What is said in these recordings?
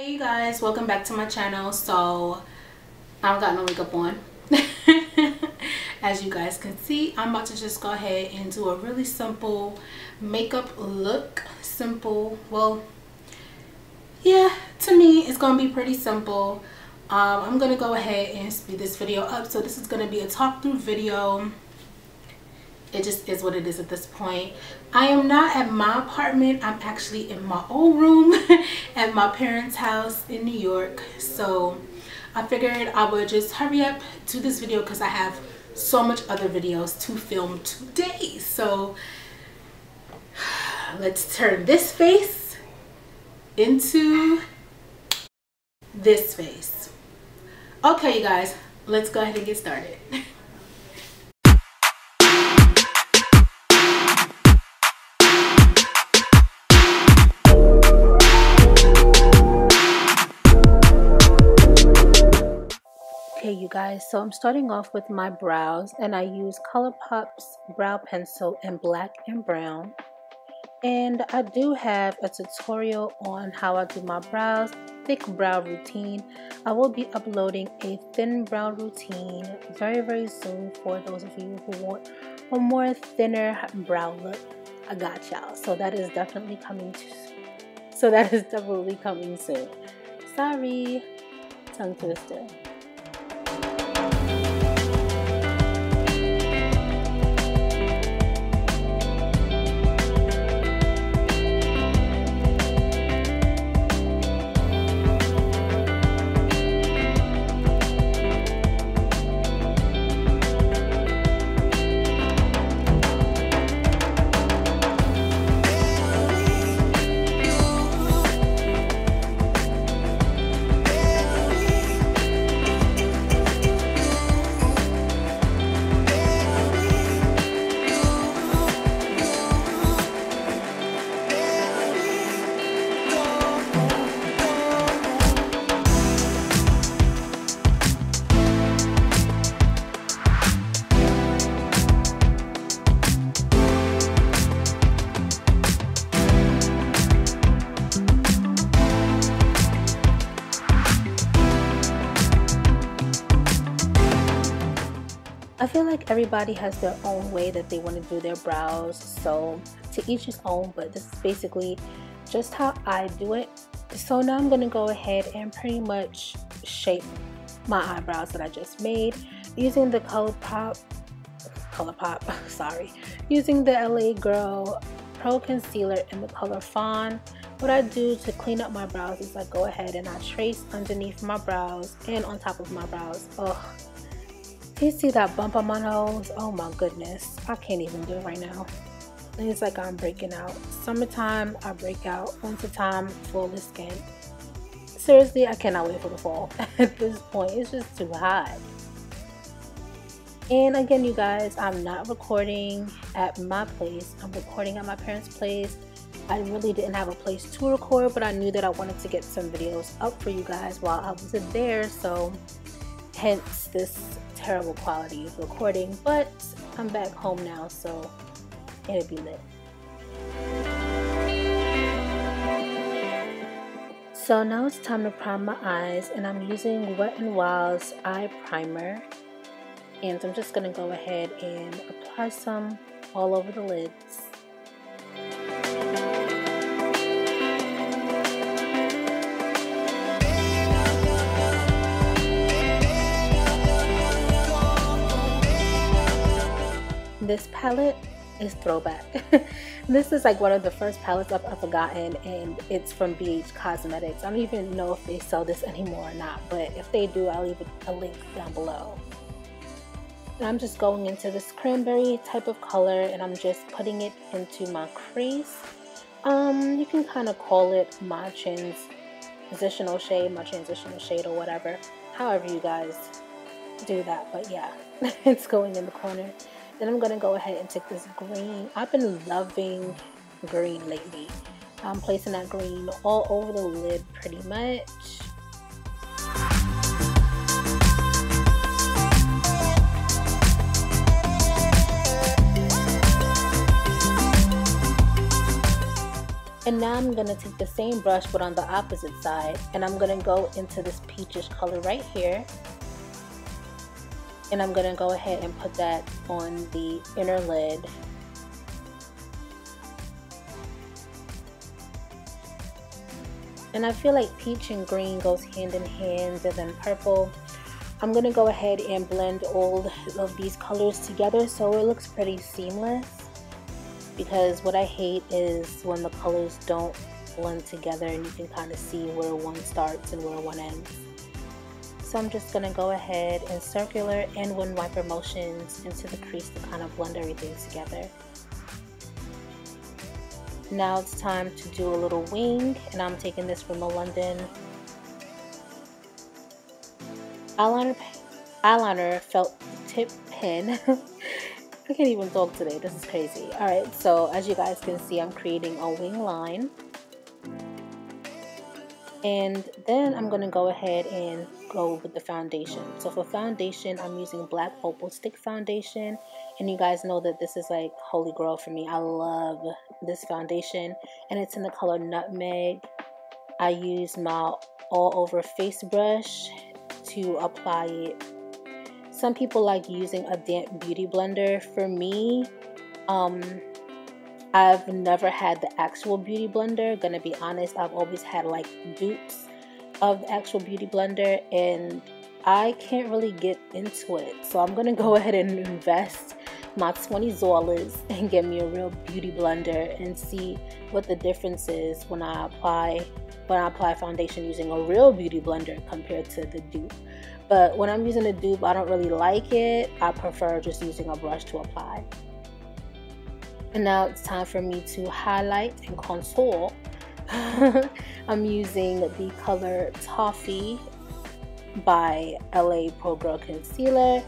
Hey you guys, welcome back to my channel. So I don't got no makeup on. As you guys can see, I'm about to just go ahead and do a really simple makeup look. Simple, well, yeah, to me it's gonna be pretty simple. I'm gonna go ahead and speed this video up. So this is gonna be a talk through video. It just is what it is at this point. I am not at my apartment. I'm actually in my old room at my parents' house in New York. So I figured I would just hurry up to this video because I have so much other videos to film today. So let's turn this face into this face. Okay, you guys, let's go ahead and get started. Okay, you guys, so I'm starting off with my brows, and I use ColourPop's brow pencil in black and brown. And I do have a tutorial on how I do my brows, thick brow routine. I will be uploading a thin brow routine very soon for those of you who want a more thinner brow look. I got y'all. So that is definitely coming soon. Sorry, tongue twister. I feel like everybody has their own way that they want to do their brows, so to each his own, but this is basically just how I do it. So now I'm going to go ahead and pretty much shape my eyebrows that I just made using the using the LA Girl Pro Concealer in the color Fawn. What I do to clean up my brows is I go ahead and I trace underneath my brows and on top of my brows. Ugh. You see that bump on my nose? Oh my goodness, I can't even do it right now. It's like I'm breaking out. Summertime, I break out. Wintertime, full skin. Seriously, I cannot wait for the fall. At this point, it's just too hot. And again, you guys, I'm not recording at my place. I'm recording at my parents' place. I really didn't have a place to record, but I knew that I wanted to get some videos up for you guys while I was there. So hence this terrible quality of recording, but I'm back home now, so it'll be lit. So now it's time to prime my eyes, and I'm using Wet n Wild's eye primer, and I'm just gonna go ahead and apply some all over the lids. This palette is Throwback. This is like one of the first palettes I've ever gotten, and it's from BH Cosmetics. I don't even know if they sell this anymore or not, but if they do, I'll leave a link down below. And I'm just going into this cranberry type of color, and I'm just putting it into my crease. You can kind of call it my transitional shade, or whatever, however you guys do that, but yeah, it's going in the corner. Then I'm going to go ahead and take this green. I've been loving green lately. I'm placing that green all over the lid pretty much. And now I'm going to take the same brush but on the opposite side, and I'm going to go into this peachish color right here, and I'm going to go ahead and put that on the inner lid. And I feel like peach and green goes hand in hand, and then purple. I'm going to go ahead and blend all of these colors together so it looks pretty seamless, because what I hate is when the colors don't blend together and you can kind of see where one starts and where one ends. So I'm just going to go ahead and circular and wind wiper motions into the crease to kind of blend everything together. Now it's time to do a little wing, and I'm taking this from the London eyeliner felt tip pen. I can't even talk today, this is crazy. Alright, so as you guys can see, I'm creating a wing line. And then I'm going to go ahead and go with the foundation. So for foundation, I'm using Black Opal Stick Foundation. And you guys know that this is like holy grail for me. I love this foundation. And it's in the color Nutmeg. I use my all over face brush to apply it. Some people like using a damp beauty blender. For me, I've never had the actual beauty blender. Gonna be honest, I've always had like dupes of the actual beauty blender, and I can't really get into it. So I'm gonna go ahead and invest my $20 and get me a real beauty blender and see what the difference is when I apply foundation using a real beauty blender compared to the dupe. But when I'm using a dupe, I don't really like it. I prefer just using a brush to apply. And now it's time for me to highlight and contour. I'm using the color Toffee by LA Pro Girl Concealer,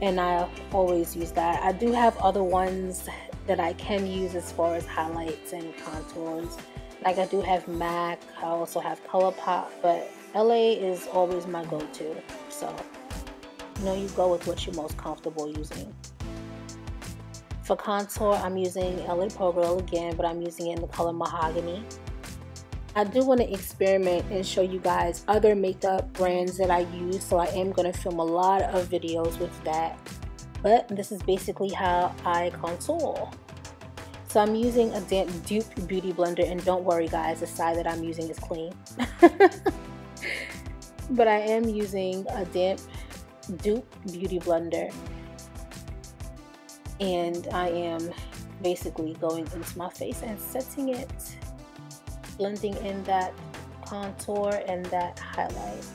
and I always use that. I do have other ones that I can use as far as highlights and contours. Like I do have MAC, I also have ColourPop, but LA is always my go-to. So, you know, you go with what you're most comfortable using. For contour, I'm using LA Pro Girl again, but I'm using it in the color Mahogany. I do want to experiment and show you guys other makeup brands that I use, so I am going to film a lot of videos with that. But this is basically how I contour. So I'm using a damp dupe beauty blender, and don't worry guys, the side that I'm using is clean. But I am using a damp dupe beauty blender, and I am basically going into my face and setting it, blending in that contour and that highlight.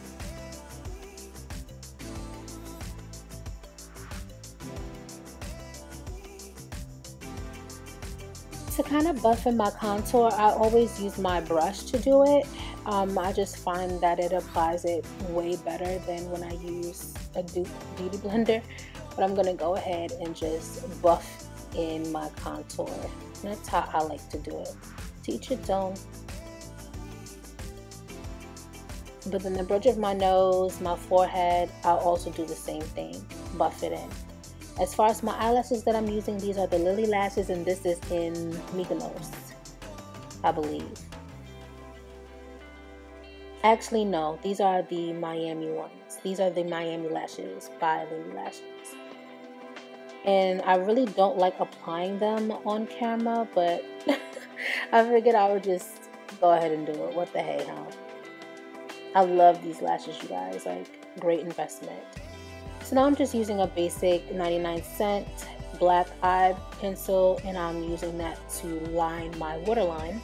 To kind of buff in my contour, I always use my brush to do it. I just find that it applies it way better than when I use a dupe beauty blender. But I'm going to go ahead and just buff in my contour. That's how I like to do it. To each its own. But then the bridge of my nose, my forehead, I'll also do the same thing. Buff it in. As far as my eyelashes that I'm using, these are the Lilly lashes, and this is in Mykonos, I believe. Actually, no, these are the Miami ones. These are the Miami lashes by Lilly Lashes. And I really don't like applying them on camera, but I figured I would just go ahead and do it. What the hey, huh? I love these lashes, you guys. Like, great investment. So now I'm just using a basic 99-cent black eye pencil, and I'm using that to line my waterline.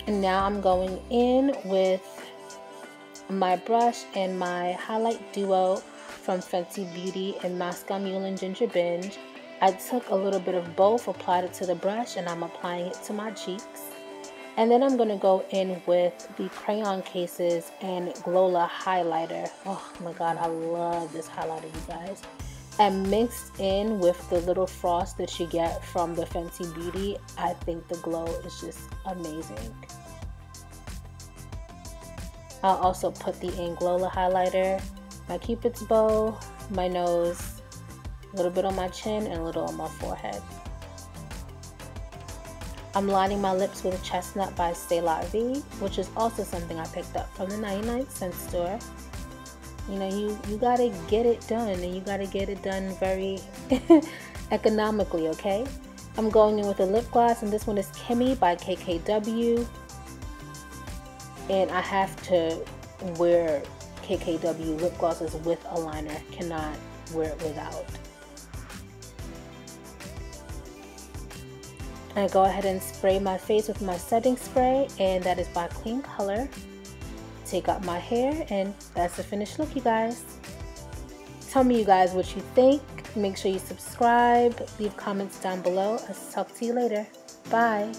And now I'm going in with my brush and my highlight duo from Fenty Beauty and Moscow Mule and Ginger Binge. I took a little bit of both, applied it to the brush, and I'm applying it to my cheeks. And then I'm going to go in with the crayon cases and Glola highlighter. Oh my god, I love this highlighter, you guys. And mixed in with the little frost that you get from the Fenty Beauty, I think the glow is just amazing. I'll also put the Anglola highlighter, my Cupid's bow, my nose, a little bit on my chin, and a little on my forehead. I'm lining my lips with a Chestnut by Celavíe, which is also something I picked up from the 99-cent store. You know, you gotta get it done, and you gotta get it done very economically, okay? I'm going in with a lip gloss, and this one is Kimmy by KKW. And I have to wear KKW lip glosses with a liner, cannot wear it without. I go ahead and spray my face with my setting spray, and that is by Clean Color. Take out my hair, and that's the finished look, you guys. Tell me, you guys, what you think. Make sure you subscribe, leave comments down below. I'll talk to you later. Bye.